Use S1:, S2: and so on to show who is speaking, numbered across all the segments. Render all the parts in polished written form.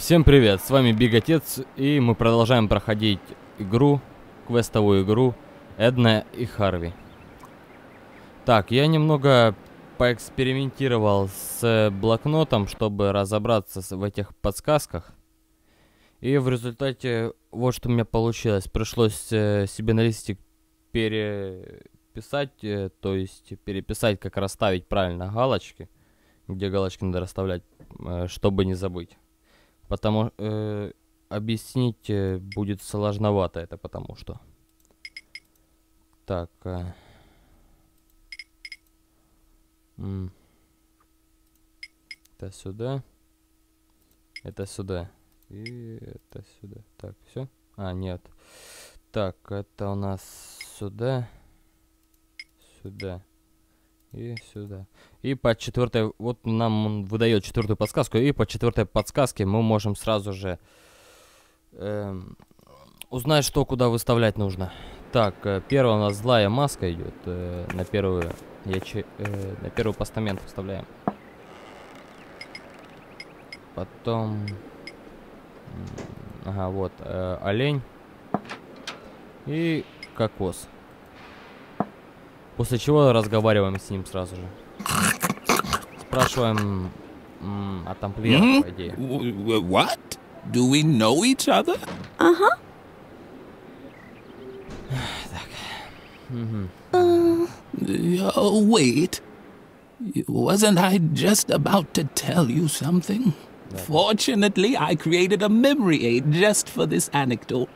S1: Всем привет, с вами Биг Отец, и мы продолжаем проходить игру, квестовую игру Эдна и Харви. Так, я немного поэкспериментировал с блокнотом, чтобы разобраться в этих подсказках. И в результате вот что у меня получилось. Пришлось себе на листик переписать, то есть переписать, как расставить правильно галочки, где галочки надо расставлять, чтобы не забыть. Потому объяснить будет сложновато это, потому что. Так. Это сюда. Это сюда. И это сюда. Так, все? А, нет. Так, это у нас сюда. Сюда. И сюда. И по четвертой, вот нам он выдает четвертую подсказку, и по четвертой подсказке мы можем сразу же узнать, что куда выставлять нужно. Так, первая у нас злая маска идет, на первую на первый постамент вставляем. Потом, ага, вот олень и кокос. После чего разговариваем с ним сразу же. Спрашиваем о тамплиерах, по идее.
S2: What? Do we know each other?
S3: Ага.
S1: Так.
S2: Wait. Wasn't I just about to tell you something? Fortunately, I created a memory aid just for this anecdote.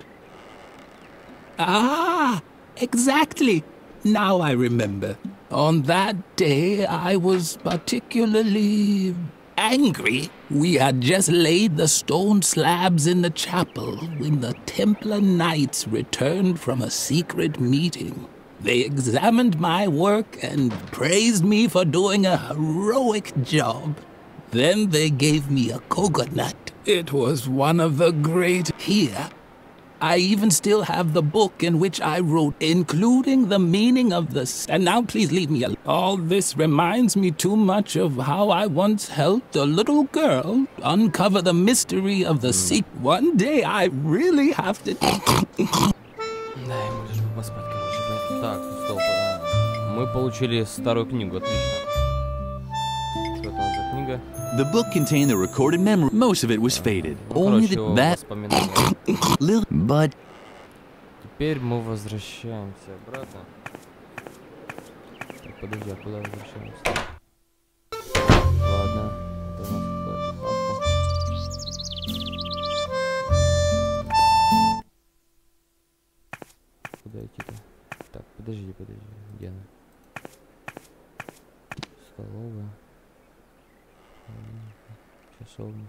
S2: Ah, exactly. Now I remember. On that day, I was particularly angry. We had just laid the stone slabs in the chapel when the Templar Knights returned from a secret meeting. They examined my work and praised me for doing a heroic job. Then they gave me a coconut. It was one of the great here. I even still have the book in which I wrote, including the meaning of the... And now please leave me alone. All this reminds me too much of how I once helped a little girl uncover the mystery of the secret. One day I really have to...
S1: Да, ему лишь бы поспать, короче. Так, стоп. Мы получили старую книгу, отлично. Что это у нас за книга?
S4: The book contained the recorded memory. Most of it was faded. Only that. But.
S1: Теперь мы возвращаемся обратно. Так, подожди, а куда возвращаемся? Ладно. Это у нас какая-то папка. Куда идти-то? Так, подожди. Где она? Столовая. Часовня.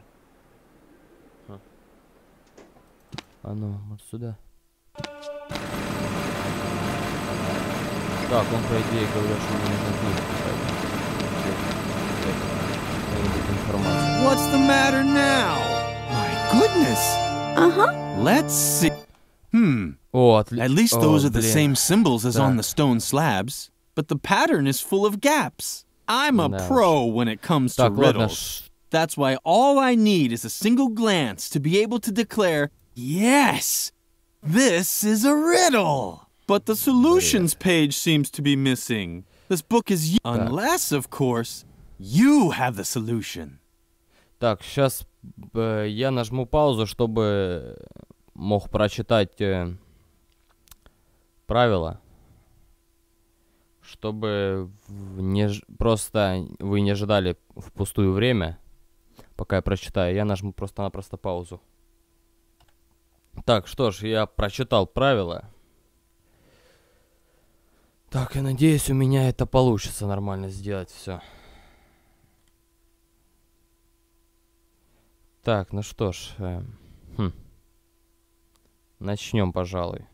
S1: А ну, вот сюда. Так, он, по идее, говорит, что мне нужно какую-нибудь информацию.
S4: What's the matter now? My goodness.
S3: Ага.
S4: Let's see.
S1: О,
S4: At least those are the
S1: блин.
S4: same symbols as on
S1: Так.
S4: the stone slabs, but the pattern is full of gaps. I'm a
S1: Да
S4: pro when it comes to
S1: Так, ладно.
S4: riddles. That's why all I need is a single glance to be able to declare, yes, this is a riddle. But the solutions page seems to be missing. This book is unless, of course, you have the solution.
S1: Так, сейчас я нажму паузу, чтобы мог прочитать правила. Чтобы просто вы не ждали впустую время, пока я прочитаю. Я нажму просто-напросто паузу. Так, что ж, я прочитал правила. Так, я надеюсь, у меня это получится нормально сделать все. Так, ну что ж. Начнем, пожалуй.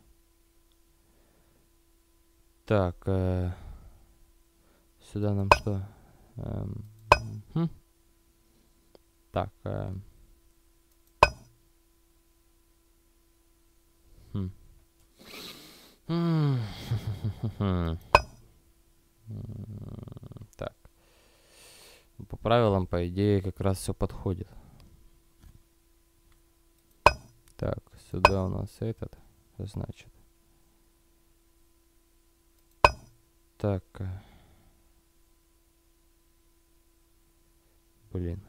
S1: Так, сюда нам что? Так, так. По правилам, по идее, как раз все подходит. Сюда у нас этот, значит. Так. Блин.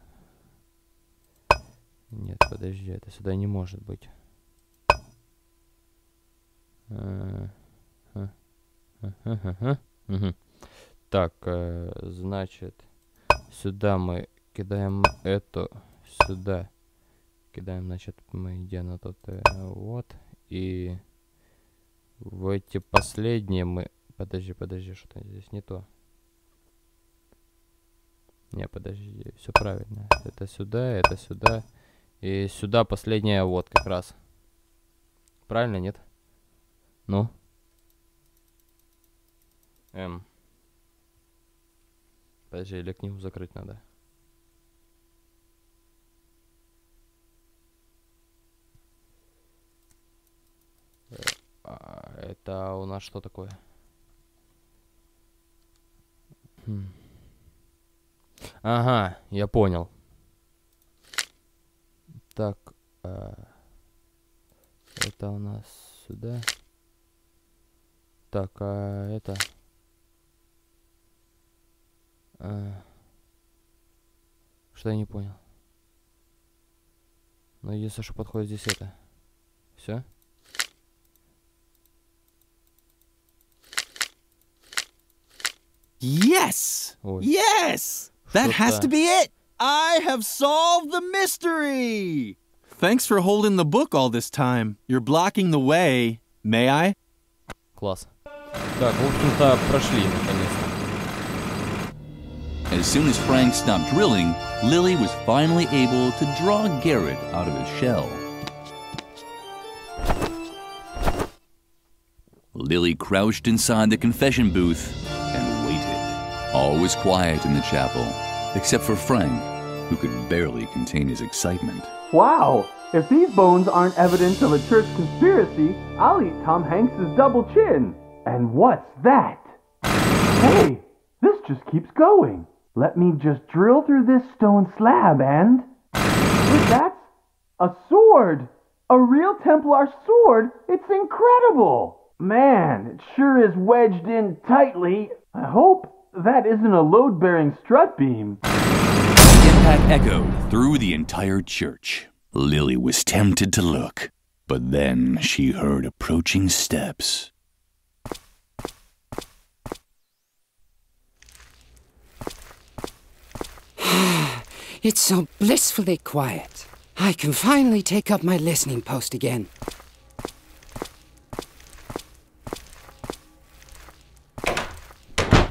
S1: Нет, подожди, это сюда не может быть. Так, значит, сюда мы кидаем эту, сюда кидаем, значит, мы где она тут, вот, и в эти последние мы, подожди, что-то здесь не то. Не, подожди, все правильно, это сюда, и сюда последняя, вот, как раз. Правильно, нет? Ну? Подожди, или книгу закрыть надо? Это у нас что такое? Ага, я понял. Так, это у нас сюда. Так, это... что я не понял? Ну, если что подходит здесь это. Все?
S4: Yes!
S1: Ой.
S4: Yes! That has to be it! I have solved the mystery! Thanks for holding the book all this time. You're blocking the way. May I?
S1: Класс. Так, в общем-то, прошли наконец-то.
S3: As soon as Frank stopped drilling, Lily was finally able to draw Garrett out of his shell. Lily crouched inside the confession booth and waited. All was quiet in the chapel, except for Frank, who could barely contain his excitement.
S5: Wow! If these bones aren't evidence of a church conspiracy, I'll eat Tom Hanks's double chin. And what's that? Hey, this just keeps going. Let me just drill through this stone slab and... Wait, that's a sword! A real Templar sword? It's incredible! Man, it sure is wedged in tightly. I hope that isn't a load-bearing strut beam.
S3: The impact echoed through the entire church. Lily was tempted to look, but then she heard approaching steps.
S6: It's so blissfully quiet. I can finally take up my listening post again.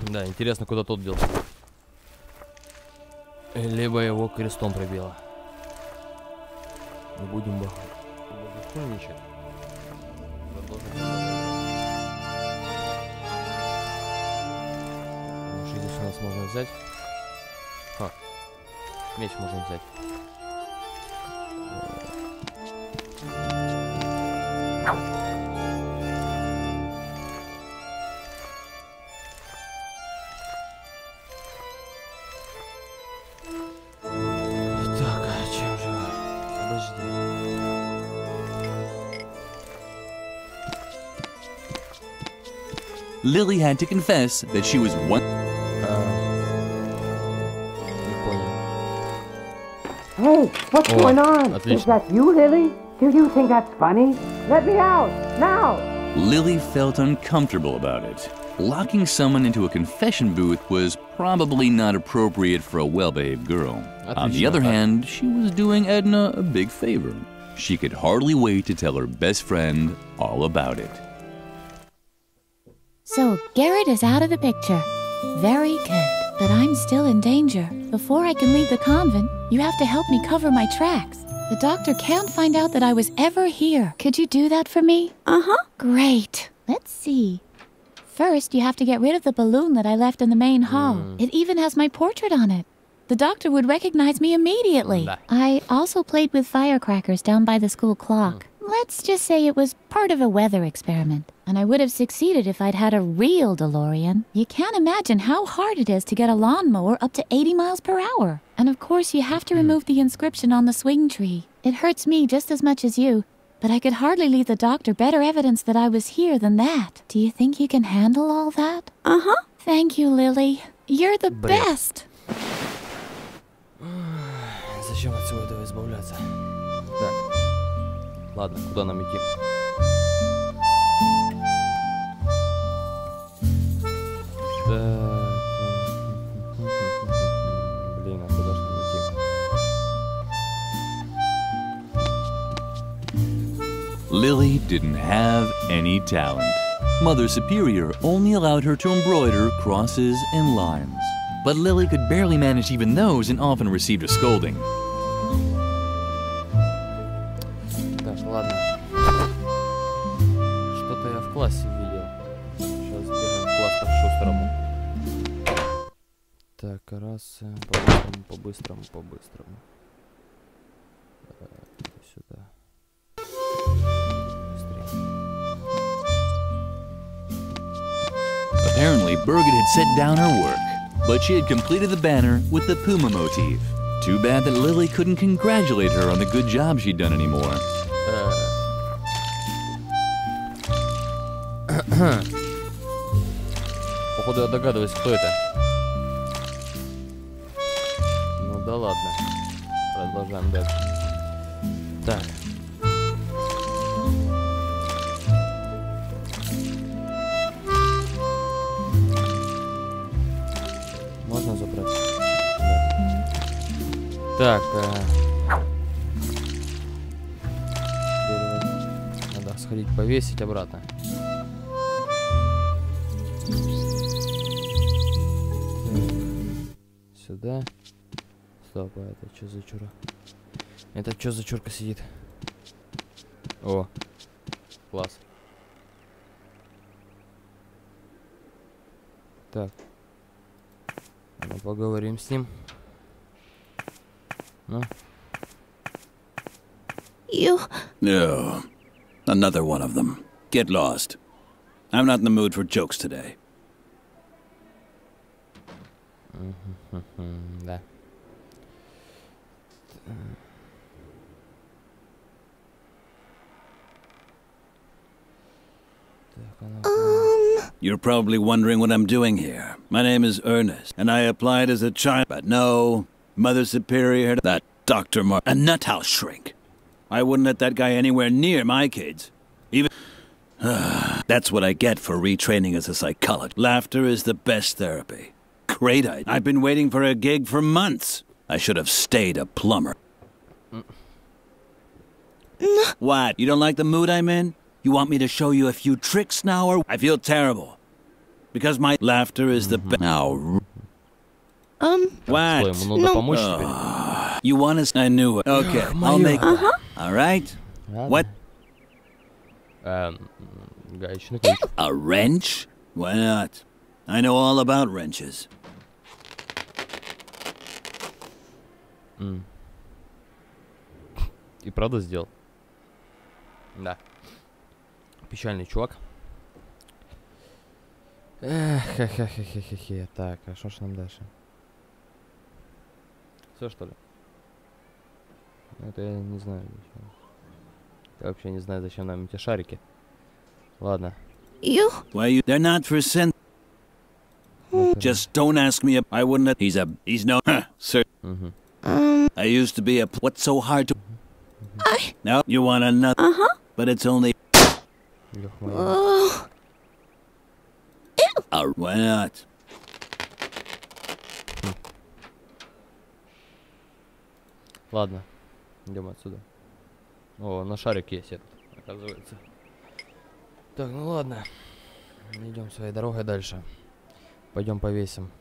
S1: Да, интересно, куда тот делся. Либо его крестом пробило. Не будем бахничать. Что здесь у нас можно взять? Ха. Меч можно взять. Так, а чем же? Подожди.
S3: Lily had to confess that she was one.
S6: Hey, what's going on?
S1: Отлично.
S6: Is that you, Lily? Do you think that's funny? Let me out, now!
S3: Lily felt uncomfortable about it. Locking someone into a confession booth was probably not appropriate for a well-behaved girl. On the other hand, she was doing Edna a big favor. She could hardly wait to tell her best friend all about it.
S7: So, Garrett is out of the picture. Very good. But I'm still in danger. Before I can leave the convent, you have to help me cover my tracks. The doctor can't find out that I was ever here. Could you do that for me?
S8: Uh-huh.
S7: Great. Let's see. First, you have to get rid of the balloon that I left in the main hall. It even has my portrait on it. The doctor would recognize me immediately. I also played with firecrackers down by the school clock. Let's just say it was part of a weather experiment. And I would have succeeded if I'd had a real DeLorean. You can't imagine how hard it is to get a lawnmower up to 80 miles per hour. And of course, you have to remove the inscription on the swing tree. It hurts me just as much as you, but I could hardly leave the doctor better evidence that I was here than that. Do you think you can handle all that?
S8: Uh-huh.
S7: Thank you, Lily. You're the best.
S1: Зачем от всего этого избавляться? Так. Ладно, куда нам идти? Так. Блин, а куда же нам идти?
S3: Lily didn't have any talent. Mother Superior only allowed her to embroider crosses and lines. But Lily could barely manage even those and often received a scolding.
S1: Так, ладно. Что-то я в классе видел. Сейчас бегаем в класс по-шустрому. Так, раз, по-быстрому. Сюда.
S3: Apparently, Birgit had set down her work, but she had completed the banner with the puma motif. Too bad that Lily couldn't congratulate her on the good job she'd done anymore.
S1: Походу я догадываюсь, кто это. Ну да ладно. Продолжаем дальше. Так. Можно забрать? Да. Так. Надо сходить повесить обратно. Сюда. Стоп, а это что за чура? Это что за чурка сидит? О, класс. Так. Ну, поговорим с ним. Ну.
S8: You...
S9: No. Another one of them. Get lost. I'm not in the mood for jokes today.
S1: Да.
S9: You're probably wondering what I'm doing here. My name is Ernest, and I applied as a child, but no, Mother Superior, that Dr. a nut house shrink. I wouldn't let that guy anywhere near my kids. Even... That's what I get for retraining as a psychologist. Laughter is the best therapy. Great idea. I've been waiting for a gig for months. I should have stayed a plumber. What? You don't like the mood I'm in? You want me to show you a few tricks now, or... I feel terrible. Because my laughter is the best. Now... What?
S1: No.
S9: You want us? I knew it. Okay, I'll make it. Alright? What?
S1: Гаечный ключ.
S9: A wrench? Why not? I know all about wrenches.
S1: И правда сделал. Да. Печальный чувак. Хе-хе-хе-хе-хе. Так, а что ж нам дальше? Все, что ли? Это я не знаю. Я вообще не знаю, зачем нам эти шарики. Ладно.
S9: Why you? They're not for sin. Just don't ask me. I wouldn't. He's no. Sir. I used to be a. What's so hard to? No, you want another? But it's only. Why not?
S1: Ладно, идем отсюда. О, на шарик есть этот, оказывается. Так, ну ладно. Идем своей дорогой дальше. Пойдем повесим.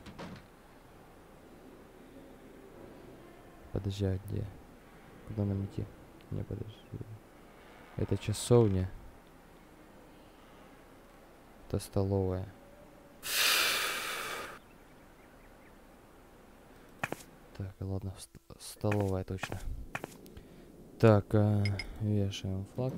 S1: Подожди, а где? Куда нам идти? Не, подожди. Это часовня. Это столовая. Так, ладно, столовая точно. Так, вешаем флаг.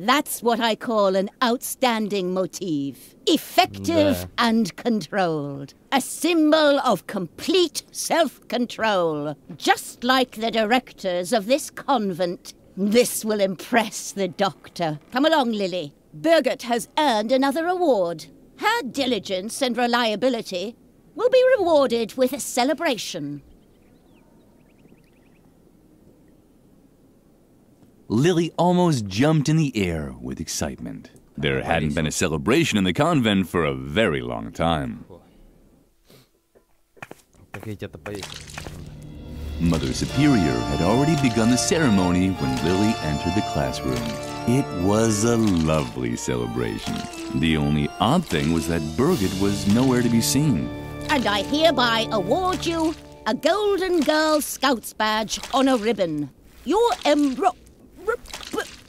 S8: That's what I call an outstanding motif. Effective and controlled. A symbol of complete self-control. Just like the directors of this convent. This will impress the doctor. Come along, Lily. Birgit has earned another award. Her diligence and reliability will be rewarded with a celebration.
S3: Lily almost jumped in the air with excitement. There hadn't been a celebration in the convent for a very long time. Mother Superior had already begun the ceremony when Lily entered the classroom. It was a lovely celebration. The only odd thing was that Birgit was nowhere to be seen.
S8: And I hereby award you a Golden Girl Scouts badge on a ribbon. Your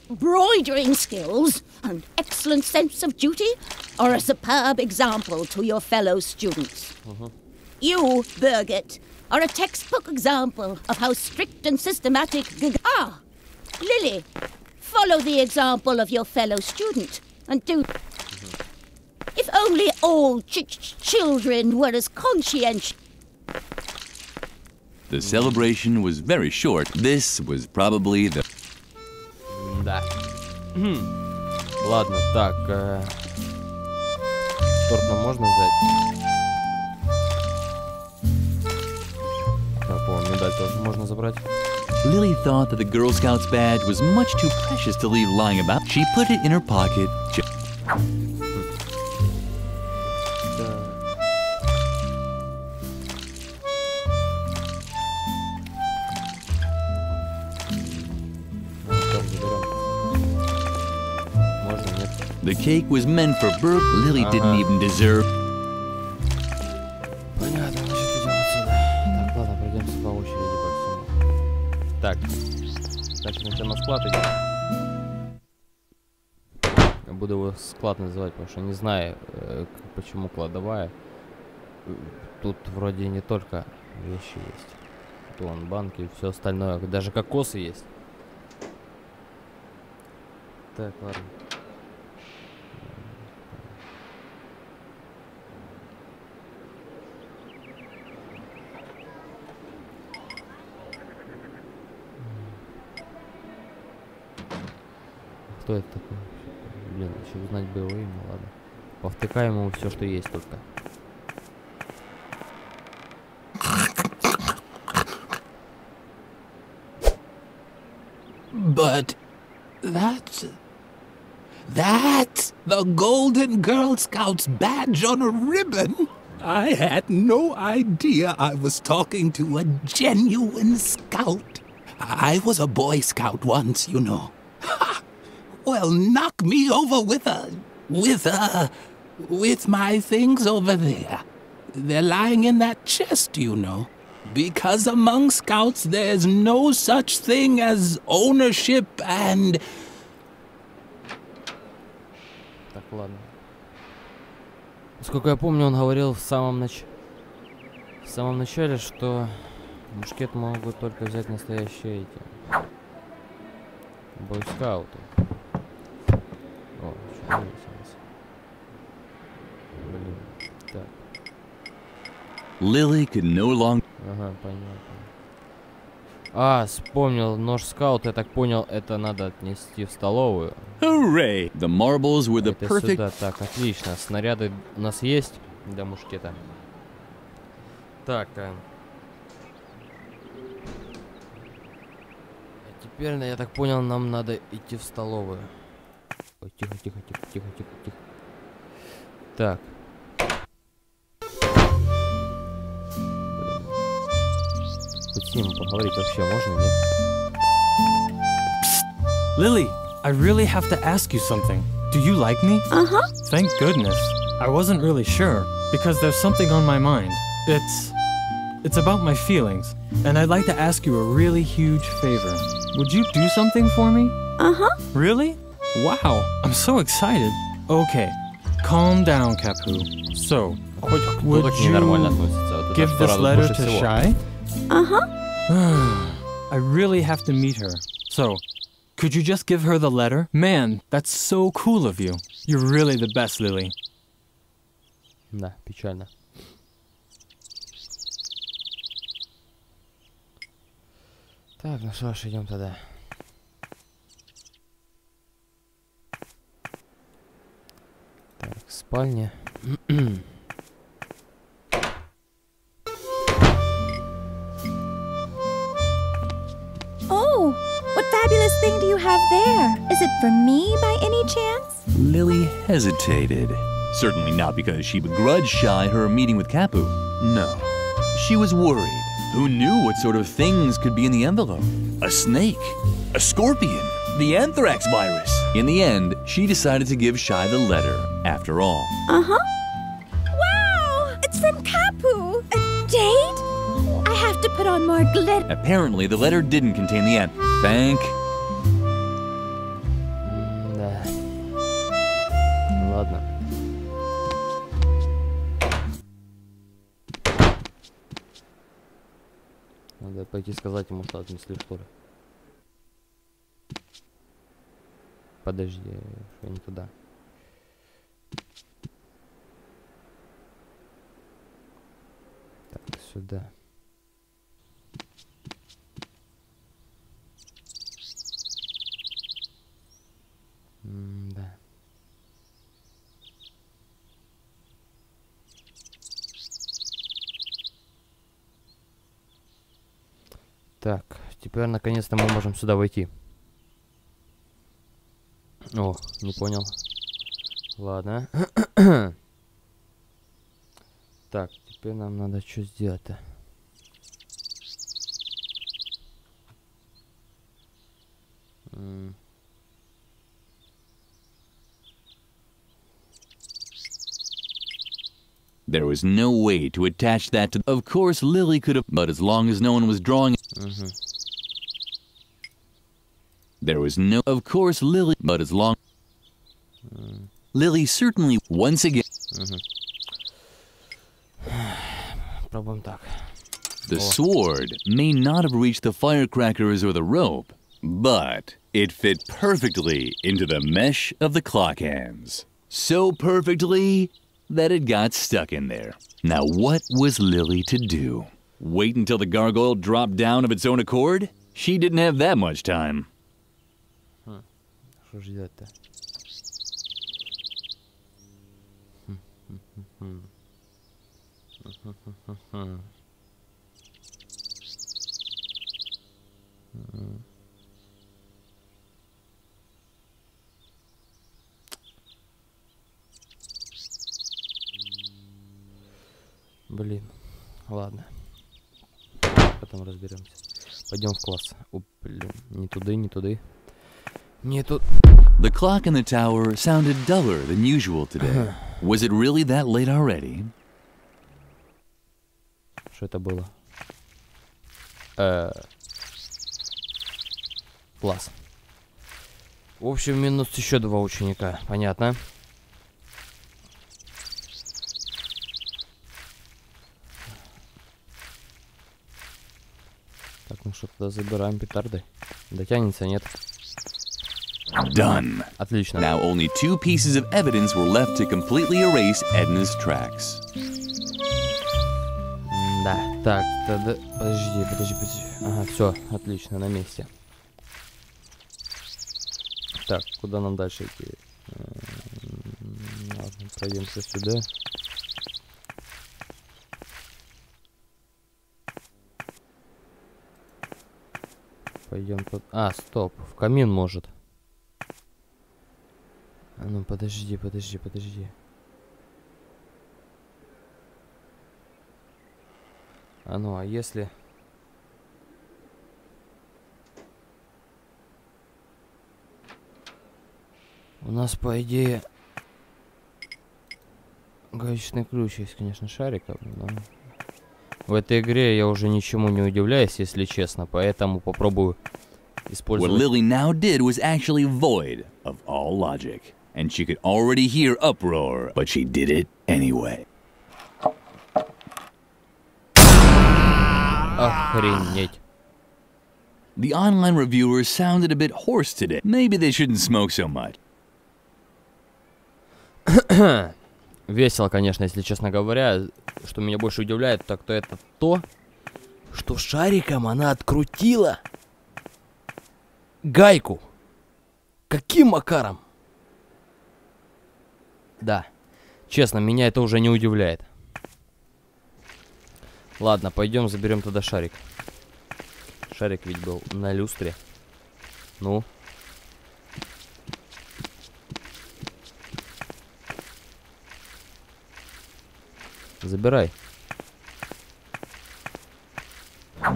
S8: embroidering skills and excellent sense of duty are a superb example to your fellow students. You, Birgit, are a textbook example of how strict and systematic... Lily, follow the example of your fellow student and do... If only all children were as conscientious...
S3: The celebration was very short. This was probably the...
S1: Да. Ладно, так. Торт нам можно взять? Так, о, медаль тоже можно забрать.
S3: Lily thought that the Girl Scouts badge was much too precious to leave lying about. She put it in her pocket. The cake was meant for Bert. Lily didn't even deserve.
S1: Понятно, значит идем отсюда. Так, ладно, пройдемся по очереди по всему. Так, значит на склад идем. Я буду его склад называть, потому что не знаю, почему кладовая. Тут вроде не только вещи есть. Тут вон банки и все остальное, даже кокосы есть. Так, ладно. Кто это такой? Блин, еще узнать бы его имя, ладно. Повтыкаем ему все, что есть только.
S2: But that's the Golden Girl Scouts badge on a ribbon. I had no idea I was talking to a genuine scout. I was a Boy Scout once, you know. Ha! Well, knock me over with my things over there. They're lying in that chest, you know. Because among scouts there's no such thing as ownership and...
S1: Так, ладно. Насколько я помню, он говорил в самом начале, что мушкет могут только взять настоящие эти бойскауты. О, что есть. Блин, так.
S3: Lily could no longer...
S1: Ага, понятно. А, вспомнил, нож скаут, я так понял, это надо отнести в столовую.
S3: Hooray! The marbles were the
S1: это
S3: perfect...
S1: Сюда. Так, отлично. Снаряды у нас есть для мушкета. Так, а теперь, я так понял, нам надо идти в столовую. Ой, тихо. Так. Хоть с ним поговорить вообще можно, нет?
S10: Lily, I really have to ask you something. Do you like me?
S8: Uh-huh.
S10: Thank goodness. I wasn't really sure, because there's something on my mind. It's about my feelings, and I'd like to ask you a really huge favor. Would you do something for me?
S8: Uh-huh.
S10: Really? Wow, I'm so excited. Okay, calm down, Capu. So, would you give this letter to Shy?
S8: Uh-huh.
S10: I really have to meet her. So, Could you just give her the letter? Man, that's so cool of you. You're really the best, Lily.
S1: Да, печально. Так, ну что ж, идем тогда. Так, спальня.
S11: Oh, what fabulous thing do you have there? Is it for me by any chance?
S3: Lily hesitated. Certainly not because she begrudged Shy her meeting with Kapu. No. She was worried. Who knew what sort of things could be in the envelope? A snake? A scorpion? The anthrax virus? In the end, she decided to give Shy the letter, after all.
S11: Uh-huh. Wow! It's from Kapu! A date? I have to put on more glitter.
S3: Apparently, the letter didn't contain the end. Thank...
S1: Да. Ладно. Надо пойти сказать ему, что отнесли, что ли. Подожди, что не туда. Так, сюда. Да. Так, теперь наконец-то мы можем сюда войти. О, не понял. Ладно. Так, теперь нам надо что сделать-то?
S3: There was no way to attach that to... Of course, Lily could have... But as long as no one was drawing... There was no... Of course, Lily... But as long... Lily certainly... Once again...
S1: Пробуем так.
S3: The sword may not have reached the firecrackers or the rope, but it fit perfectly into the mesh of the clock hands. So perfectly that it got stuck in there. Now what was Lily to do? Wait until the gargoyle dropped down of its own accord? She didn't have that much time.
S1: Что же делать-то? Блин, ладно. Потом разберемся. Пойдем в класс. О, блин, не туды, не туды. Не тут.
S3: The clock in the tower sounded duller than usual today. Was it really that late already?
S1: Что это было? Класс. В общем, минус еще 2 ученика. Понятно. Так, ну что, тогда забираем петарды. Дотянется, нет?
S3: Done.
S1: Отлично.
S3: Now only 2 pieces of evidence were left to completely erase Edna's tracks.
S1: Да, так, тогда... Подожди. Ага, все, отлично, на месте. Так, куда нам дальше идти? Ладно, пройдемся сюда. Пойдем тут... А, стоп, в камин может. А ну, подожди. А ну, а если... У нас, по идее... Гаечный ключ есть, конечно, шариков, но... В этой игре я уже ничему не удивляюсь, если честно, поэтому попробую использовать...
S3: What Lily now did was actually void of all logic. And she could already hear uproar, but she did it anyway.
S1: Охренеть.
S3: The online reviewers sounded a bit hoarse today. Maybe they shouldn't smoke so much.
S1: Весело, конечно, если честно говоря. Что меня больше удивляет, так то это то, что шариком она открутила гайку. Каким макаром? Да. Честно, меня это уже не удивляет. Ладно, пойдем заберем тогда шарик. Шарик ведь был на люстре. Ну. Забирай.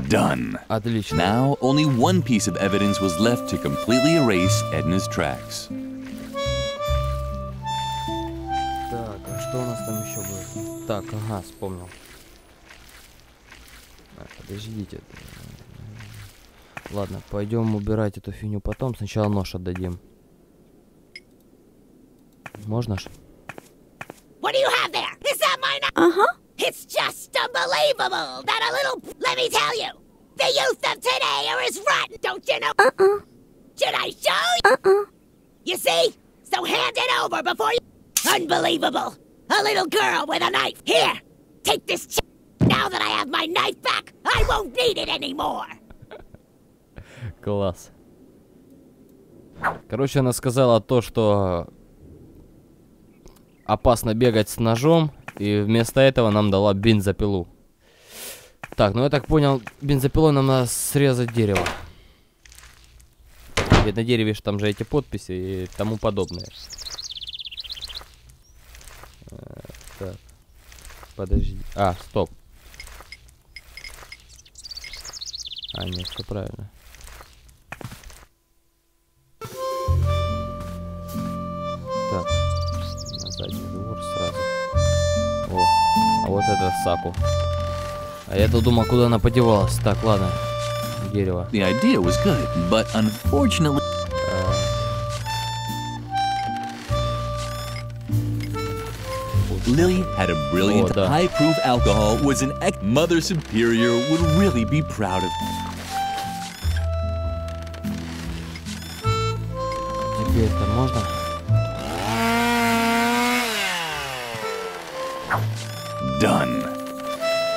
S3: Done.
S1: Отлично.
S3: Now only one piece of evidence was left to completely erase Edna's tracks.
S1: Так, а что у нас там еще было? Так, ага, вспомнил. Подождите. Ладно, пойдем убирать эту фигню потом. Сначала нож отдадим. Можно ж?
S8: What do you have there? Is that mine?
S11: Uh-huh.
S8: It's just unbelievable that a little... Let me tell you, the youth of today are as rotten, don't you know? Should I show you? You see? So hand it over before you... Unbelievable! A little girl with a knife. Here, take this Now that I have my knife back, I won't need it anymore.
S1: Класс. Короче, она сказала то, что опасно бегать с ножом, и вместо этого нам дала бензопилу. Так, ну я так понял, бензопилой нам надо срезать дерево. Ведь на дереве же там же эти подписи и тому подобное. Так, подожди. А, стоп. А, нет, все правильно. Так, на задний двор сразу. О, а вот это саку. А я-то думал, куда она подевалась. Так, ладно. Дерево.
S3: The idea was good, but unfortunately... Lily had a brilliant high-proof alcohol, was an Mother Superior would really be proud of her.
S1: Теперь-то можно?
S3: Done.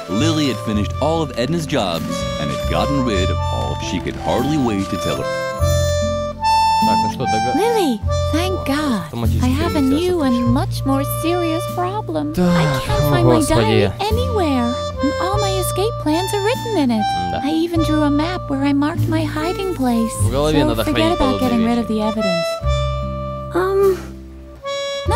S3: Lily had finished all of Edna's jobs and had gotten rid of all. She could hardly wait to tell her.
S1: Так, ну что,
S7: Lily, thank God. I have a new and much more serious problem. I can't find my diary anywhere, and all my escape plans are written in it. I even drew a map where I marked my hiding place. So forget about getting rid of the evidence.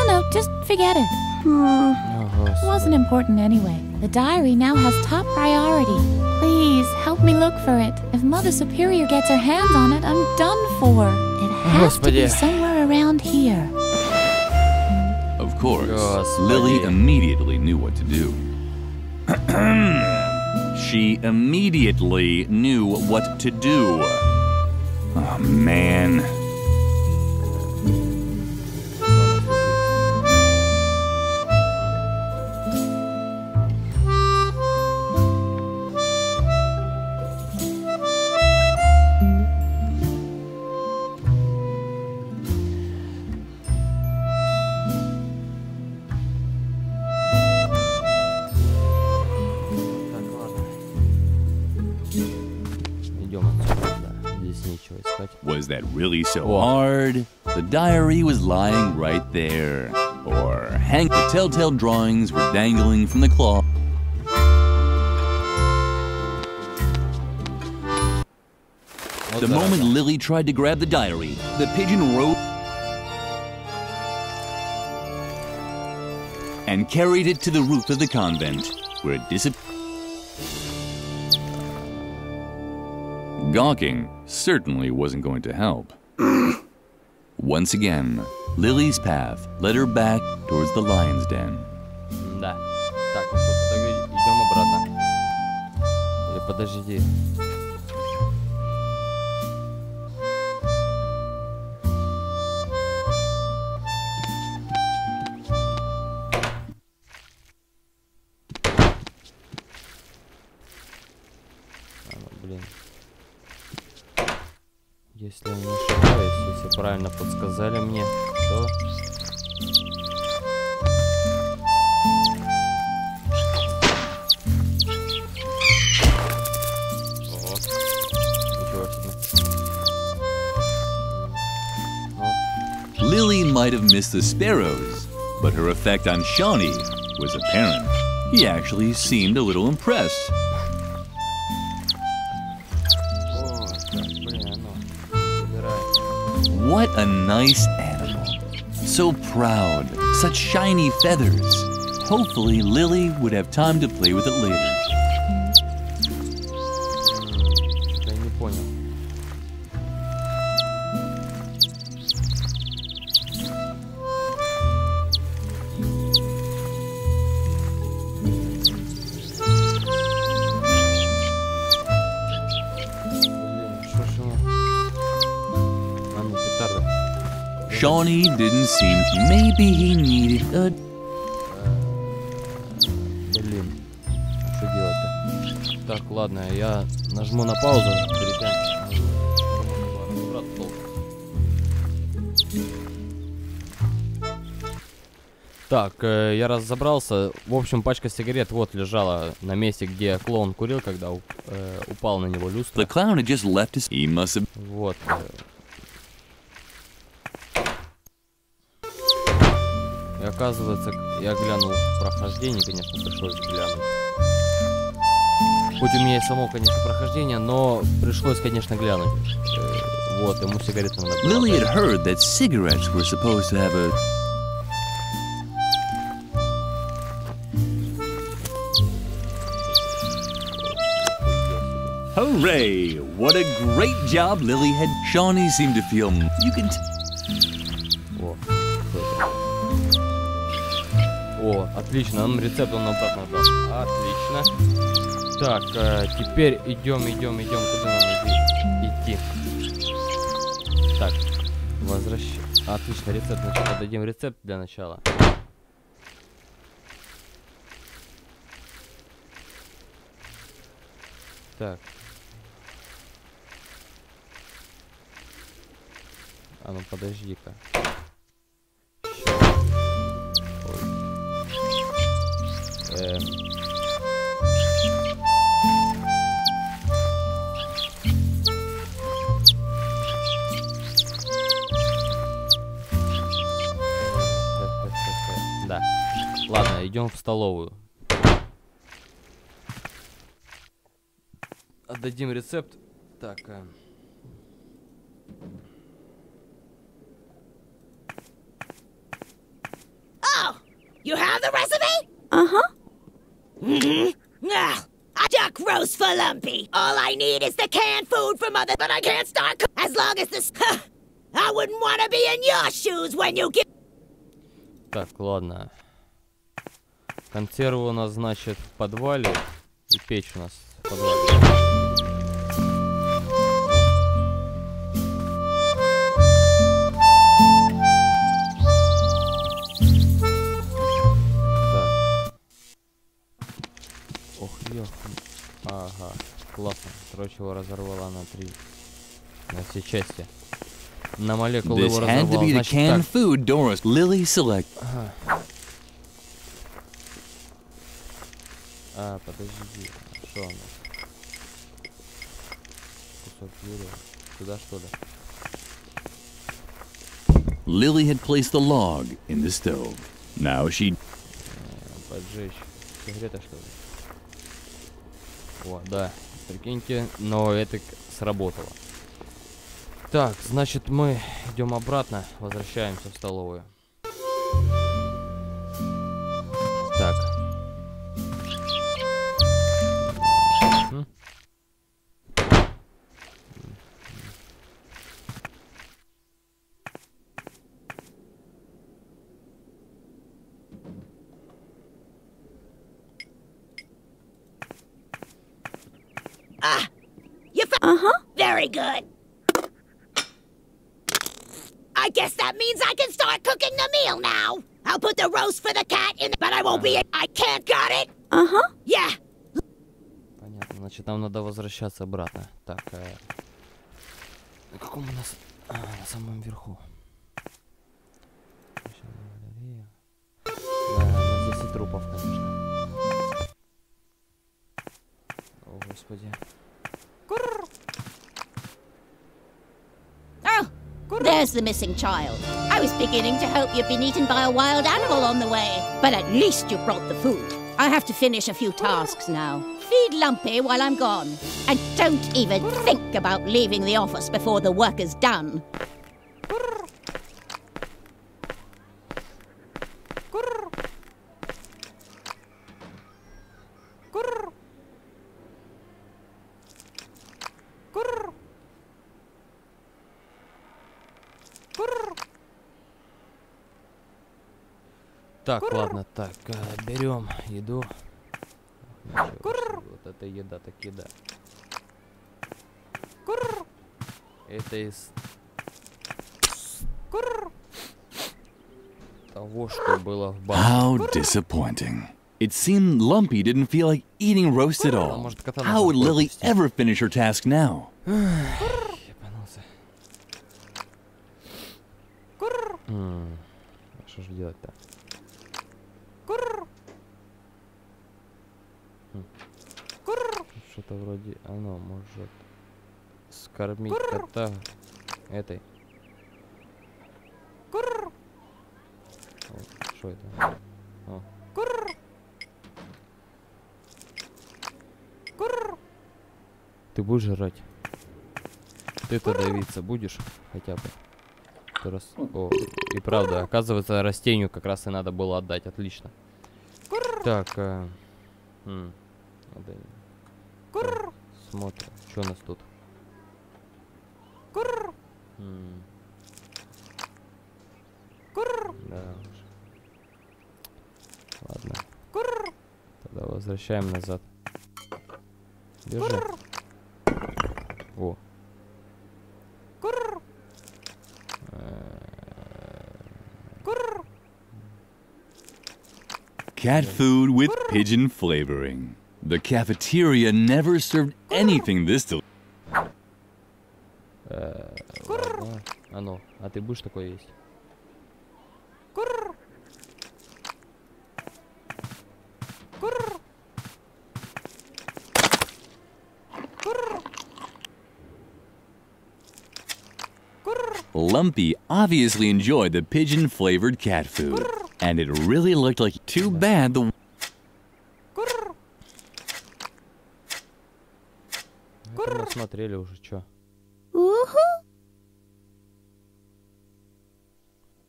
S7: No, just forget it. It wasn't important anyway. The diary now has top priority. Please, help me look for it. If Mother Superior gets her hands on it, I'm done for. It has to be somewhere around here.
S3: Of course, Lily immediately knew what to do. She immediately knew what to do. Oh, man. Was that really so hard? The diary was lying right there. Or the telltale drawings were dangling from the cloth. The moment Lily tried to grab the diary, the pigeon rose and carried it to the roof of the convent, where it disappeared. Gawking certainly wasn't going to help. Once again, Lily's path led her back towards the lion's den.
S1: Да. Так, ну что, тогда идем обратно. Или подожди. Если я не ошибаюсь, если правильно подсказали мне, то... Ого. Ничего себе.
S3: Lily might have missed the sparrows, but her effect on Shawnee was apparent. He actually seemed a little impressed. What a nice animal. So proud. Such shiny feathers. Hopefully Lily would have time to play with it later.
S1: Я не понял.
S3: Shawnee didn't seem... Maybe he needed a...
S1: Блин, что делать-то? Так, ладно, я нажму на паузу перед тем, Так, я разобрался. В общем, пачка сигарет вот лежала на месте, где клоун курил, когда упал на него люстра.
S3: The clown had just left his... He must have...
S1: Вот. И оказывается, я глянул прохождение, конечно, пришлось глянуть. Хоть у меня и само, конечно, прохождение, но пришлось, конечно, глянуть. Вот, ему сигареты надо было.
S3: Lily had heard that cigarettes were supposed to have a... Hooray! What a great job Lily had... Shawnee seemed to feel... You can...
S1: О, отлично, нам рецепт он обратно дал. Отлично. Так, теперь идем. Куда нам идти? Так, Отлично, рецепт. Значит, отдадим рецепт для начала. Так. А ну подожди-ка. Да. Ладно, идем в столовую. Отдадим рецепт. Так.
S8: Oh, you have the recipe?
S11: Uh-huh.
S8: A duck roast for Lumpy. All I need is the canned food for Mother, but I can't start as long as this... I wouldn't want to be in your shoes when you get...
S1: Так, ладно. Консервы у нас, значит, в подвале. И печь у нас в подвале. Ага, классно. Короче, его разорвала на все части. На молекулы его разорвала. Значит, так.
S3: Food, Doris. Lily select.
S1: Ага. Подожди. Что у нас? Кусок пюре. Сюда, что ли?
S3: Lily had placed the log in the stove. Now she...
S1: Поджечь. Сигарета, что ли? О, да, прикиньте, но это сработало. Так, значит, мы идем обратно, возвращаемся в столовую. Так.
S8: Very good. I guess that means I can start cooking the meal now. I'll put the roast for the cat in, but I won't be... I can't, got it?
S11: Uh-huh.
S8: Yeah.
S1: Понятно, значит, нам надо возвращаться обратно. Так, На каком у нас? На самом верху. Да, ну здесь и трупов, конечно. О, господи.
S8: There's the missing child. I was beginning to hope you'd been eaten by a wild animal on the way. But at least you brought the food. I have to finish a few tasks now. Feed Lumpy while I'm gone. And don't even think about leaving the office before the work is done.
S1: Так, ладно, так, берем еду. Вот это еда, так еда. Это из того, что было в банке.
S3: How disappointing. It seemed Lumpy didn't feel like eating roast at all. How would Lily ever finish her task now?
S1: Что же делать-то? Что-то вроде оно может скормить кота этой. Что это? О. Ты будешь жрать? Ты-то давиться будешь хотя бы? О, и правда, оказывается, растению как раз и надо было отдать. Отлично. Так, смотрим, что у нас тут. Да уж. Ладно. Тогда возвращаем назад. Держи. О.
S3: Cat food with pigeon flavoring. The cafeteria never served anything this delicious.
S1: А ну, а ты будешь такое есть?
S3: Lumpy obviously enjoyed the pigeon-flavored cat food, and it really looked like too bad the...
S1: Мы смотрели уже, чё?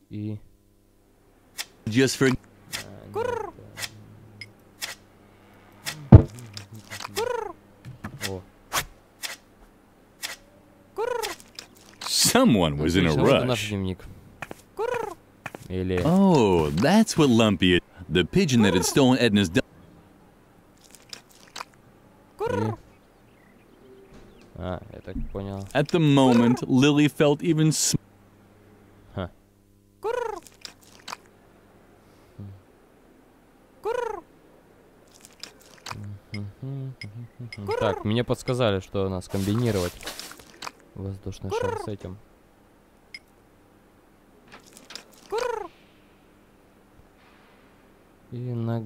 S1: И...
S3: Just for... Someone was in a rush. Oh, that's what Lumpy is. The pigeon that had stolen Edna's dog. At the moment, Lily felt even
S1: Так, мне подсказали, что нас комбинировать. Воздушный шар с этим.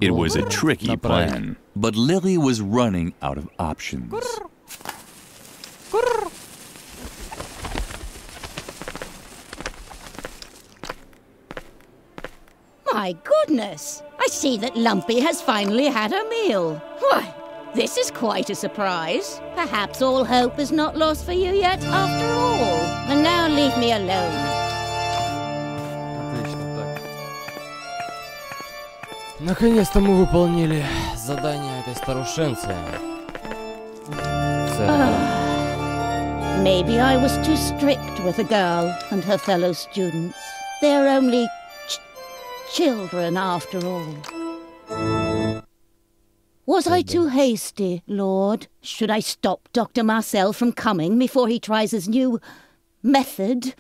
S3: It was a tricky plan, but Lily was running out of options.
S8: My goodness! I see that Lumpy has finally had a meal. Why, this is quite a surprise. Perhaps all hope is not lost for you yet after all. And now leave me alone.
S1: Наконец-то мы выполнили задание этой старушенцы.
S8: Maybe I was too strict with the girl and her fellow students. They're only children after all. Was I too hasty, Lord? Should I stop Dr. Marcel from coming before he tries his new method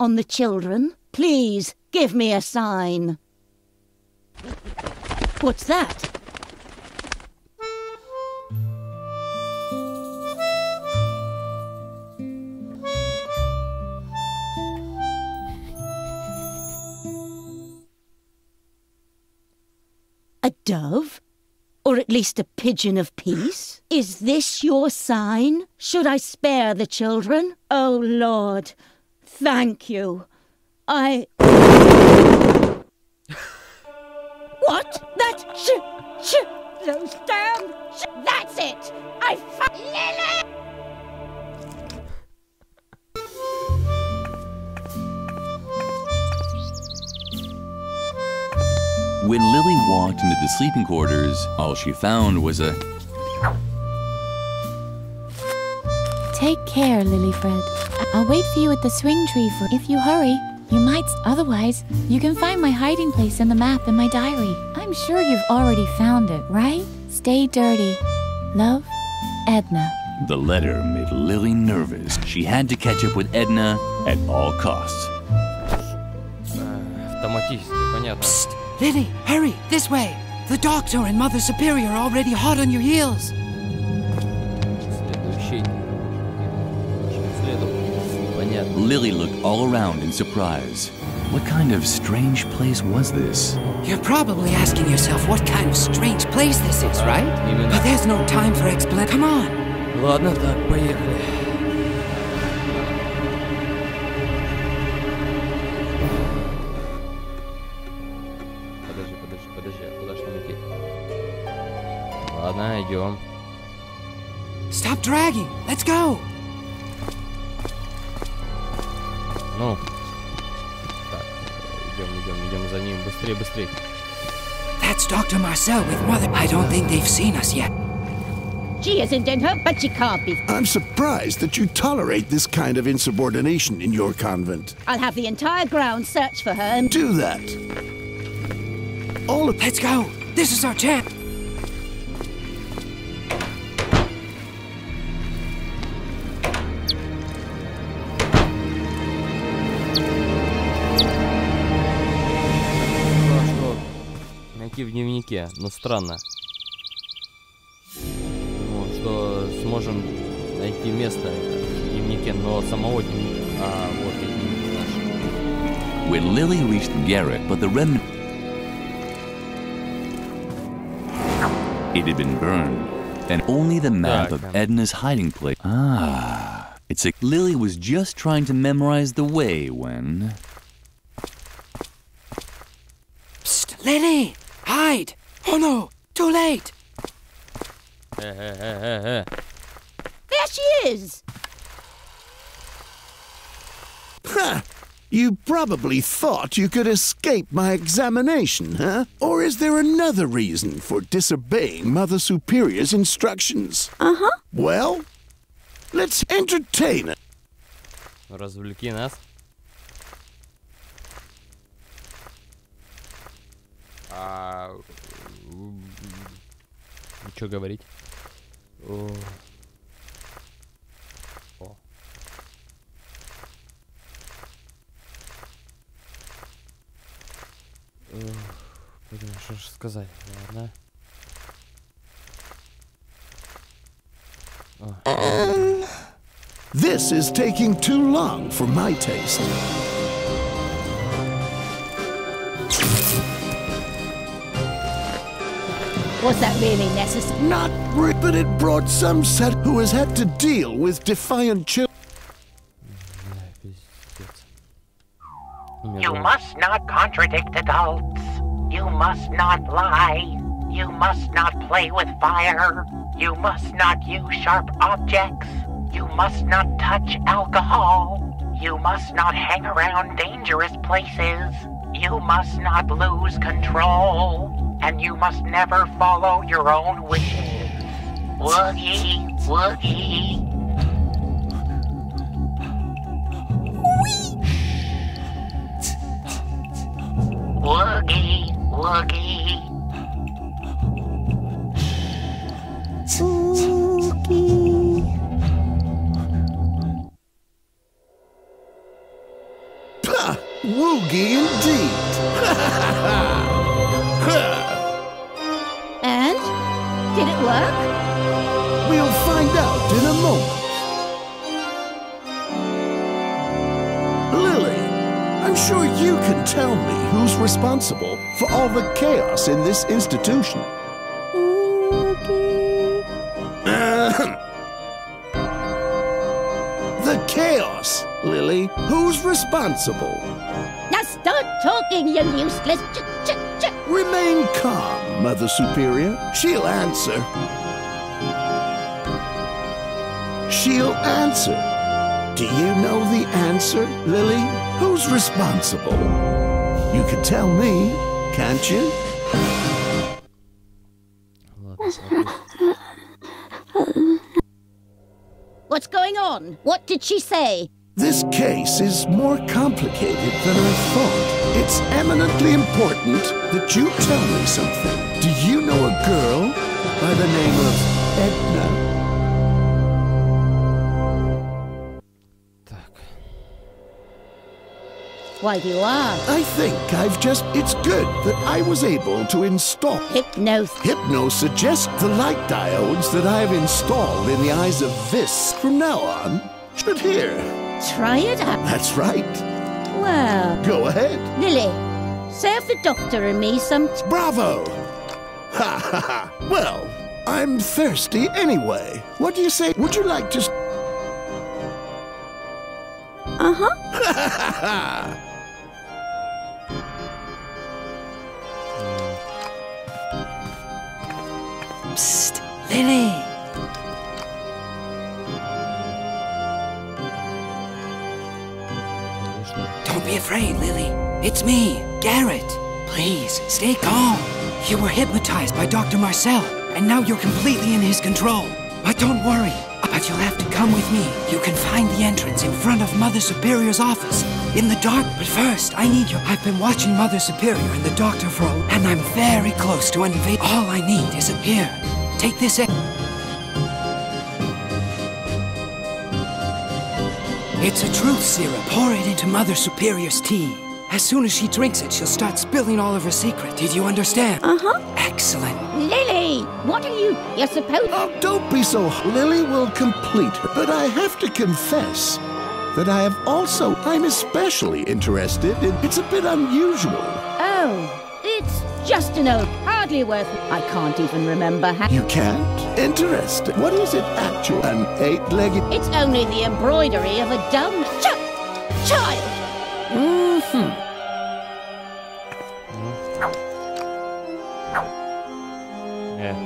S8: on the children? Please, give me a sign. What's that? A dove? Or at least a pigeon of peace? Is this your sign? Should I spare the children? Oh, Lord, thank you. What? Those damn that's it! Lily!
S3: When Lily walked into the sleeping quarters, all she found was a...
S7: Take care, Lilyfred. I'll wait for you at the swing tree for if you hurry. You might, otherwise, you can find my hiding place in the map in my diary. I'm sure you've already found it, right? Stay dirty. Love, Edna.
S3: The letter made Lily nervous. She had to catch up with Edna at all costs.
S1: Автоматически, понятно.
S6: Psst! Lily, hurry, this way! The Doctor and Mother Superior are already hot on your heels.
S1: Следующий. Понятно.
S3: Lily looked all around in surprise. What kind of strange place was this?
S6: You're probably asking yourself what kind of strange place this is, right? But there's no time for explanation. Come on!
S1: Ладно, так, поехали. Подожди, а куда ж нам идти? Ладно, идем.
S6: Stop dragging! Let's go!
S1: Ну. Так, идем за ним. Быстрее.
S6: That's Dr. Marcel with Mother. I don't think they've seen us yet.
S8: She isn't in her, but she can't be.
S12: I'm surprised that you tolerate this kind of insubordination in your convent.
S8: I'll have the entire ground search for her and...
S12: Do that. All of...
S6: Let's go! This is our chance!
S1: Найти в дневнике, но странно. Ну, что сможем найти место в дневнике, но самого дневника. А, вот и дневник наш.
S3: When Lily reached the garret, but the remnant... It had been burned, and only the map of Edna's hiding place. Ah, it's like Lily was just trying to memorize the way when...
S6: Psst, Lily! Hide! Oh no! Too late!
S8: There she is!
S12: Ha! You probably thought you could escape my examination, huh? Or is there another reason for disobeying Mother Superior's instructions?
S11: Uh-huh.
S12: Well, let's entertain it.
S1: Развлеки нас. Что говорить? О. Блин, что же сказать? Ладно.
S12: This is taking too long for my taste.
S8: Was that really necessary?
S12: Not really, but it brought some set who has had to deal with defiant children.
S13: You must not contradict adults. You must not lie. You must not play with fire. You must not use sharp objects. You must not touch alcohol. You must not hang around dangerous places. You must not lose control. And you must never follow your own wishes. Woogie, woogie. Woogie, woogie.
S11: Spooky.
S12: Pah! Woogie indeed!
S8: And? Did it work?
S12: We'll find out in a moment. Lily, I'm sure you can tell me who's responsible for all the chaos in this institution. The chaos, Lily. Who's responsible?
S8: Now start talking, you useless
S12: Remain calm, Mother Superior. She'll answer. She'll answer. Do you know the answer, Lily? Who's responsible? You can tell me, can't you?
S8: What's going on? What did she say?
S12: This case is more complicated than I thought. It's eminently important that you tell me something. Do you know a girl by the name of Edna?
S8: Why do you ask?
S12: I think it's good that I was able to install Hypno suggests the light diodes that I have installed in the eyes of this from now on should hear.
S8: Try it out.
S12: That's right.
S8: Well.
S12: Go ahead.
S8: Lily, serve the doctor and me some
S12: Bravo! Ha ha ha. Well, I'm thirsty anyway. What do you say? Would you like to...
S11: Uh-huh.
S12: Ha ha ha!
S6: Psst, Lily. Don't be afraid, Lily. It's me, Garrett. Please, stay calm. You were hypnotized by Dr. Marcel, and now you're completely in his control. But don't worry. But you'll have to come with me. You can find the entrance in front of Mother Superior's office. In the dark. But first, I need you. I've been watching Mother Superior and the doctor for a... And I'm very close to invade. All I need is a... Here, take this... It's a truth serum. Pour it into Mother Superior's tea. As soon as she drinks it, she'll start spilling all of her secret. Did you understand?
S11: Uh-huh.
S6: Excellent.
S8: Lily, what are you're supposed...
S12: Oh, don't be so... Lily will complete her. But I have to confess that I'm especially interested in... It's a bit unusual.
S8: Oh, it's just an old... Hardly worth... I can't even remember how...
S12: You can't? Interesting. What is it actually? An 8-legged...
S8: It's only the embroidery of a dumb... child!
S12: Mm-hmm.
S1: Yeah.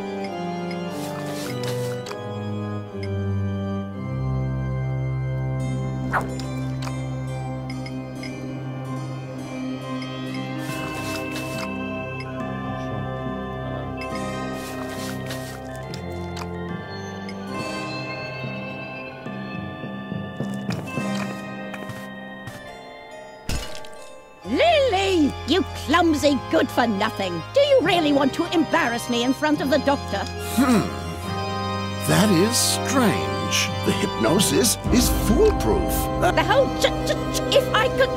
S8: Lily, you clumsy good-for-nothing. Do you really want to embarrass me in front of the doctor?
S12: That is strange. The hypnosis is foolproof.
S8: The whole if I could,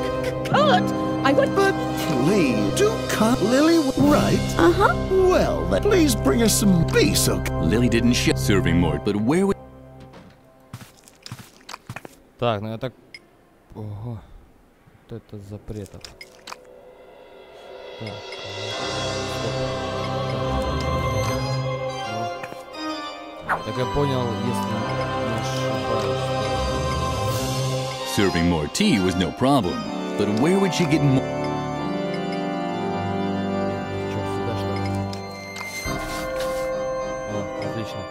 S8: I would...
S12: But please, do cut Lily right?
S11: Uh-huh.
S12: Well, then please bring us some beef.
S3: Lily didn't ship serving more, but where would...
S1: Так, ну я так... Ого. Вот это запретов. Так. Так я понял, если не ошибаюсь.
S3: Serving more tea was no problem, but where would she get more?
S1: Чё, сюда что ли? О, отлично.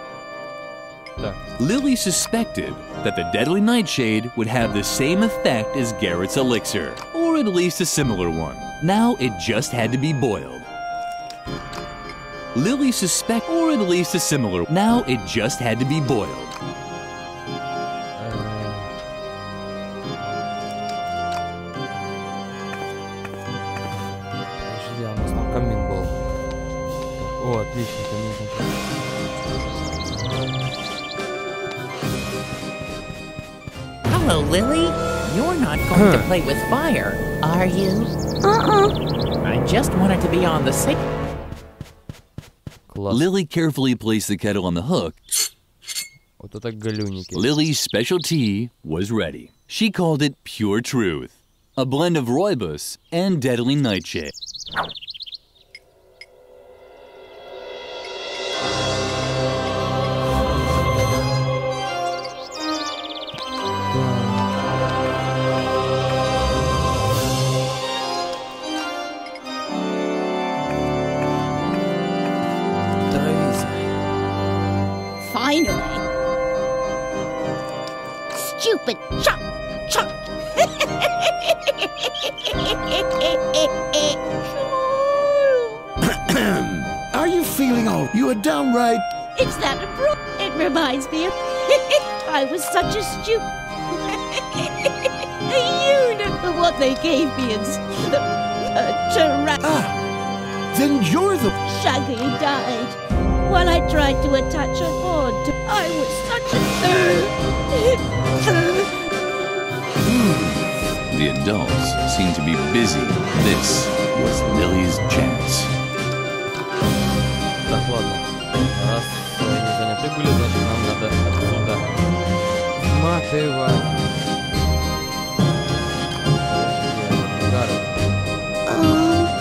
S1: Так.
S3: Lily suspected that the deadly nightshade would have the same effect as Garrett's elixir, or at least a similar one. Now it just had to be boiled. Lily suspected, or at least a similar. Now it just had to be boiled.
S1: Подожди, а у нас там камин был. О, отлично, камин кончился.
S13: Hello, Lily. You're not going to play with fire, are you? I just wanted to be on the safe.
S3: Lily carefully placed the kettle on the hook.
S1: Вот это галюники.
S3: Lily's special tea was ready. She called it pure truth. a blend of rooibos and deadly nightshade.
S8: Finally. Stupid chop, chop.
S12: Are you feeling all? You are downright.
S8: It's that it reminds me of I was such a stupid. You know what they gave me is
S12: Then you're the.
S8: Shaggy died while I tried to attach a horn. I was such a.
S3: The adults seemed to be busy. This was Lily's chance.
S1: Так, ладно. Раз не заняты были, значит нам надо отсюда мотивать.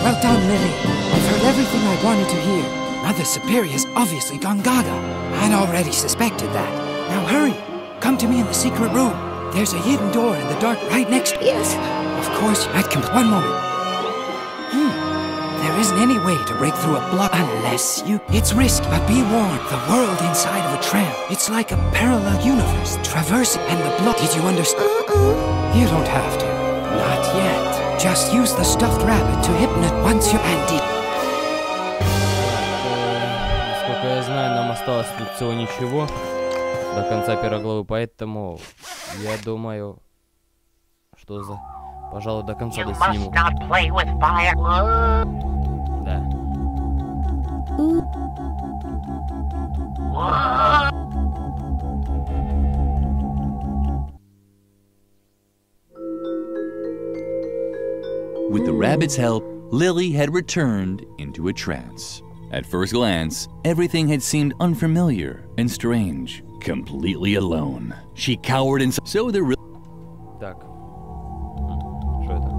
S6: Well done, Lily. I've heard everything I wanted to hear. Mother Superior's obviously gone gaga. I'd already suspected that. Now hurry. Come to me in the secret room. There's a hidden door in the dark right next to
S8: Yes.
S6: Of course, one moment. There isn't any way to break through a block unless you... It's risky, but be warned. The world inside of a tram. It's like a parallel universe. Traversing and the block. Did you understand? You don't have to. Not yet. Just use the stuffed rabbit to hypnotize once you're handy.
S1: Насколько я знаю, нам осталось тут всего ничего до конца первой главы, поэтому я думаю, что пожалуй, до конца досниму. Да.
S3: With the rabbit's help, Lily had returned into a trance. At first glance, everything had seemed unfamiliar and strange. Completely alone, she cowered inside. So the
S1: Так. Что это?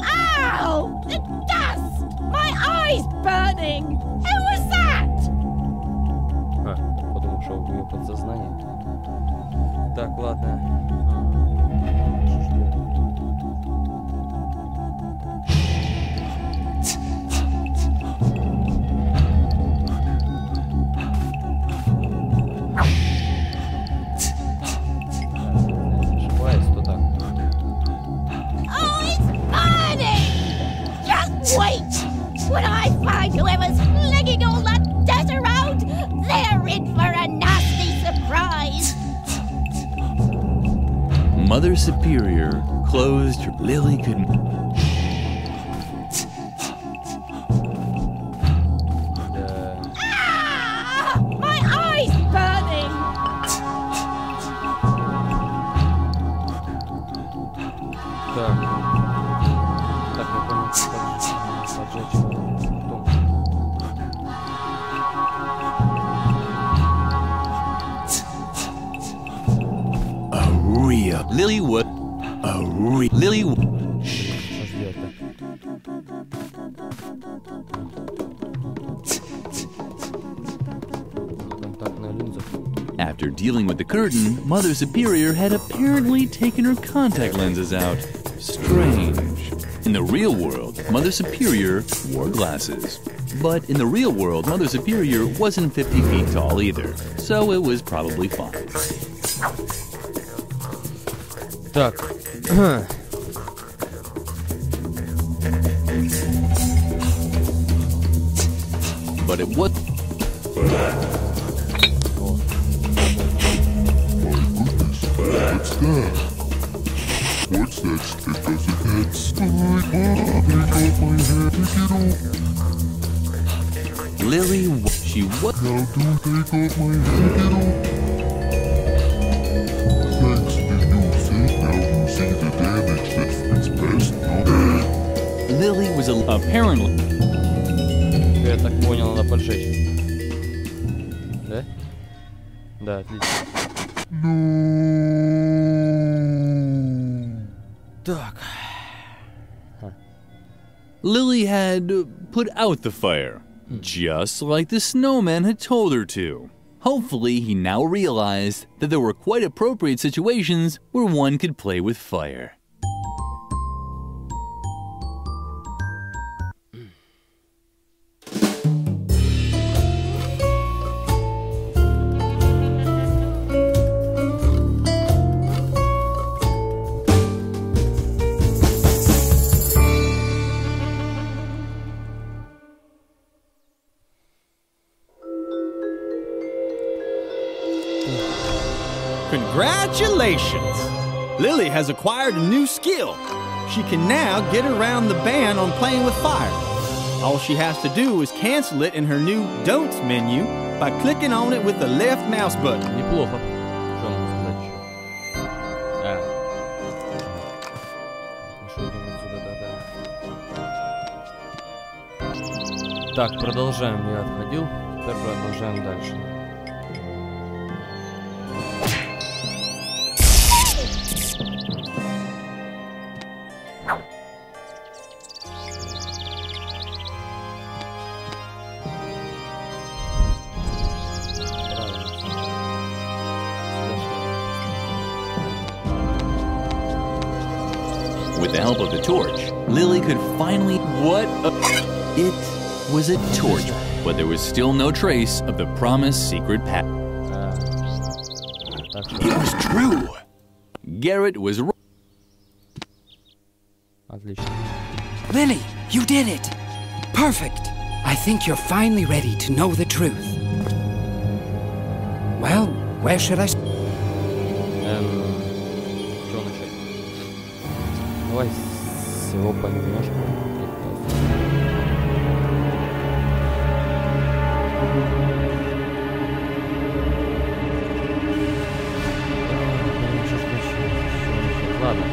S8: Ow! The dust! My eye's burning! Who was that?
S1: Подумал, что в ее подсознание. Так, ладно.
S8: Wait! When I find whoever's flinging all that dirt around, they're in for a nasty surprise!
S3: Mother Superior closed her. Lily couldn't.
S8: My eye's burning!
S3: Lily what? Lily. After dealing with the curtain, Mother Superior had apparently taken her contact lenses out. Strange. In the real world, Mother Superior wore glasses. But in the real world, Mother Superior wasn't 50 feet tall either, so it was probably fine.
S1: Так.
S3: But it was.
S14: What's that stick as it heads? Take off my head,
S3: Lily, she what?
S14: Now don't take off my head, Thanks to you, now you see the damage that's best, no?
S3: Lily was apparently.
S1: Я так понял, надо поджечь. Да? Да, отлично.
S14: No.
S1: Так.
S3: Lily had put out the fire, just like the snowman had told her to. Hopefully, he now realized that there were quite appropriate situations where one could play with fire.
S4: Congratulations! Lily has acquired a new skill. She can now get around the ban on playing with fire. All she has to do is cancel it in her new Don'ts menu by clicking on it with the left mouse button.
S1: Неплохо. Что могу сказать еще? Так, продолжаем. Я отходил. Теперь продолжаем дальше.
S3: With the help of the torch, Lily could finally... It was a torch, but there was still no trace of the promised secret path. It was true! Garrett was right.
S6: Lily, you did it! Perfect! I think you're finally ready to know the truth. Well, where should I...
S1: Что начать? Давай всего понемножку. Ладно.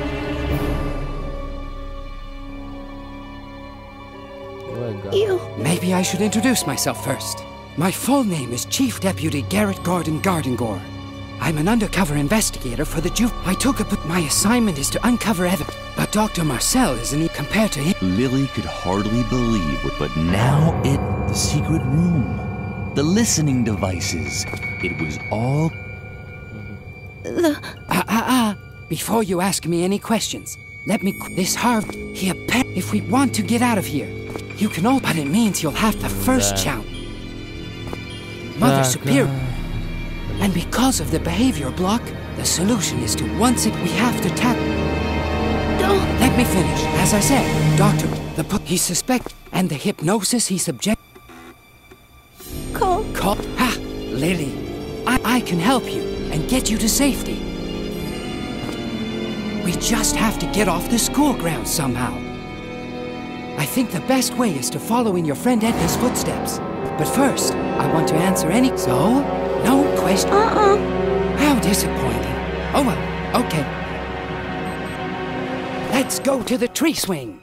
S6: Maybe I should introduce myself first. My full name is Chief Deputy Garrett Gordon Gardengore. I'm an undercover investigator for the I took up my assignment is to uncover evidence, but Dr. Marcel isn't compared to him.
S3: Lily could hardly believe it, but now the secret room, the listening devices, it was all...
S6: Before you ask me any questions, let me... This Harvey, if we want to get out of here, you can all... But it means you'll have to first shout. Mother Superior. And because of the behavior block, the solution is to we have to tap... Let me finish. As I said, Doctor, he suspect, and the hypnosis he subject...
S11: Call.
S6: Ha! Lily, I can help you and get you to safety. We just have to get off the school grounds somehow. I think the best way is to follow in your friend Edna's footsteps. But first, I want to answer any... So, no question... How disappointing. Oh well, okay. Let's go to the tree swing.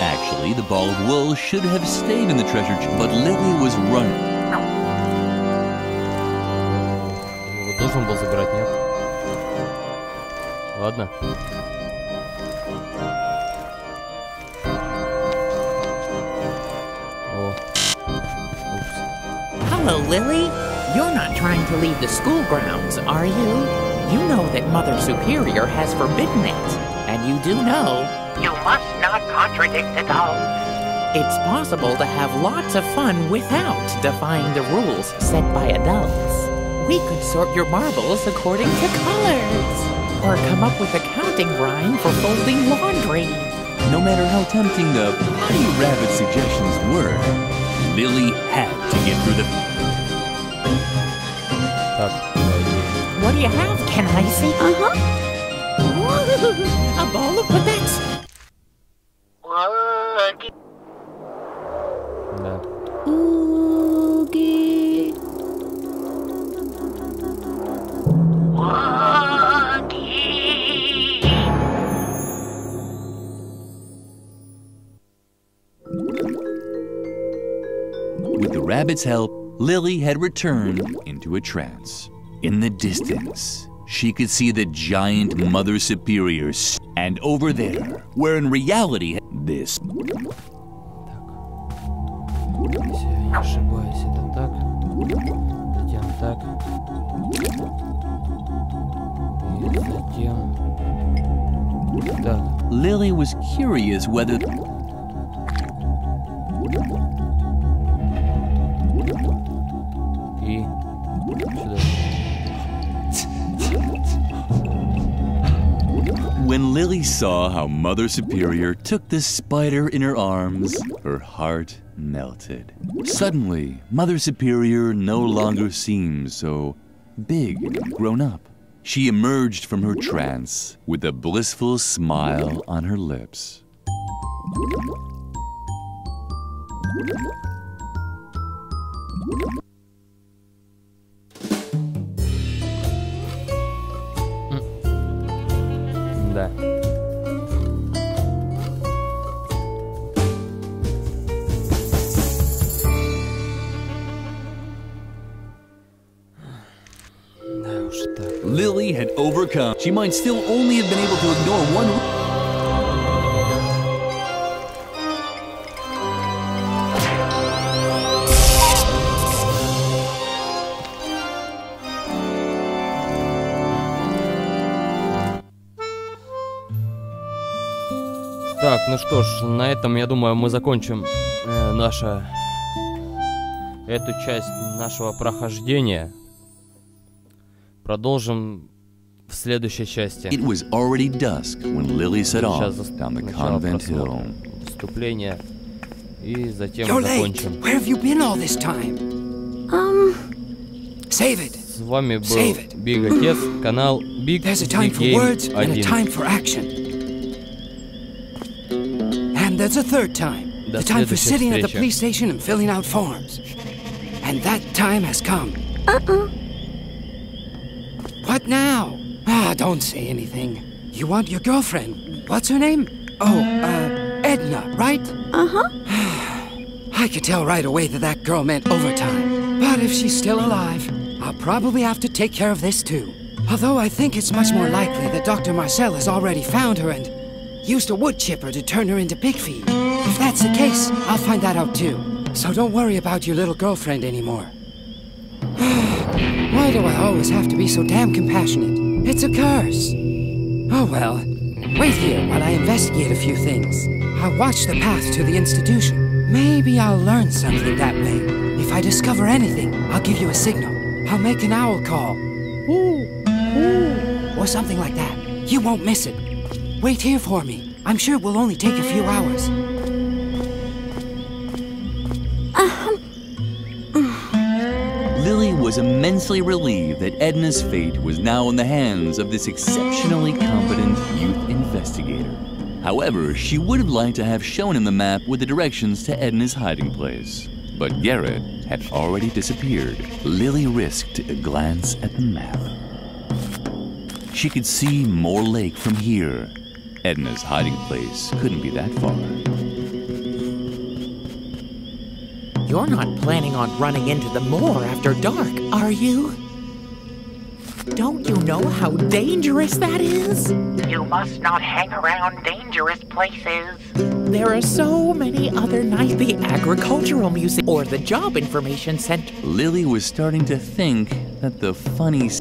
S3: Actually, the ball of wool should have stayed in the treasure chest, but Lily was running.
S1: Его должен был забирать, нет? Ладно.
S13: Hello, Lily. You're not trying to leave the school grounds, are you? You know that Mother Superior has forbidden it, and you do know...
S15: You must not contradict adults.
S13: It's possible to have lots of fun without defying the rules set by adults. We could sort your marbles according to colors, or come up with a counting rhyme for folding laundry.
S3: No matter how tempting the Honey Rabbit suggestions were, Lily had to get through the...
S13: What do you have? Can I see? A ball of puppets.
S1: Да.
S3: rabbit's help, Lily had returned into a trance. In the distance, she could see the giant Mother Superior, and over there, where in reality, this.
S1: Если я не ошибаюсь, это так. Затем так. И затем так.
S3: Lily was curious whether.
S1: И сюда.
S3: When Lily saw how Mother Superior took the spider in her arms, her heart melted. Suddenly, Mother Superior no longer seemed so big and grown up. She emerged from her trance with a blissful smile on her lips.
S1: Да.
S3: Lily had overcome. She might still only have been able to ignore one.
S1: Так, ну что ж, на этом, я думаю, мы закончим эту часть нашего прохождения. Продолжим в следующей части.
S3: It was already dusk when Lily set off down the convent hill.
S1: Вступление и затем
S6: You're
S1: закончим.
S6: late. Where have you been all this time? Save it.
S1: С вами был Big Отец, канал Big
S6: There's a time for words and a time for action. And there's a third time. The time for sitting at the police station and filling out forms. And that time has come. What now? Don't say anything. You want your girlfriend. What's her name? Oh, Edna, right? I could tell right away that that girl meant overtime. But if she's still alive, I'll probably have to take care of this too. Although I think it's much more likely that Dr. Marcel has already found her and used a wood chipper to turn her into pig feed. If that's the case, I'll find that out too. So don't worry about your little girlfriend anymore. Why do I always have to be so damn compassionate? It's a curse. Oh well. Wait here while I investigate a few things. I'll watch the path to the institution. Maybe I'll learn something that way. If I discover anything, I'll give you a signal. I'll make an owl call. Or something like that. You won't miss it. Wait here for me. I'm sure it will only take a few hours.
S3: Lily was immensely relieved that Edna's fate was now in the hands of this exceptionally competent youth investigator. However, she would have liked to have shown him the map with the directions to Edna's hiding place. But Garrett had already disappeared. Lily risked a glance at the map. She could see Moor Lake from here. Edna's hiding place couldn't be that far.
S16: You're not planning on running into the moor after dark, are you? Don't you know how dangerous that is?
S15: You must not hang around dangerous places.
S16: There are so many other nice, the agricultural museum or the job information center.
S3: Lily was starting to think that the funny...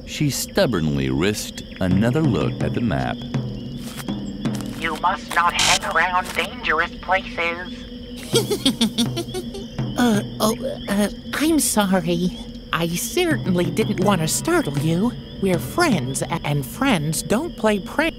S3: She stubbornly risked another look at the map.
S15: You must not hang around dangerous places.
S16: I'm sorry. I certainly didn't want to startle you. We're friends, and friends don't play pranks.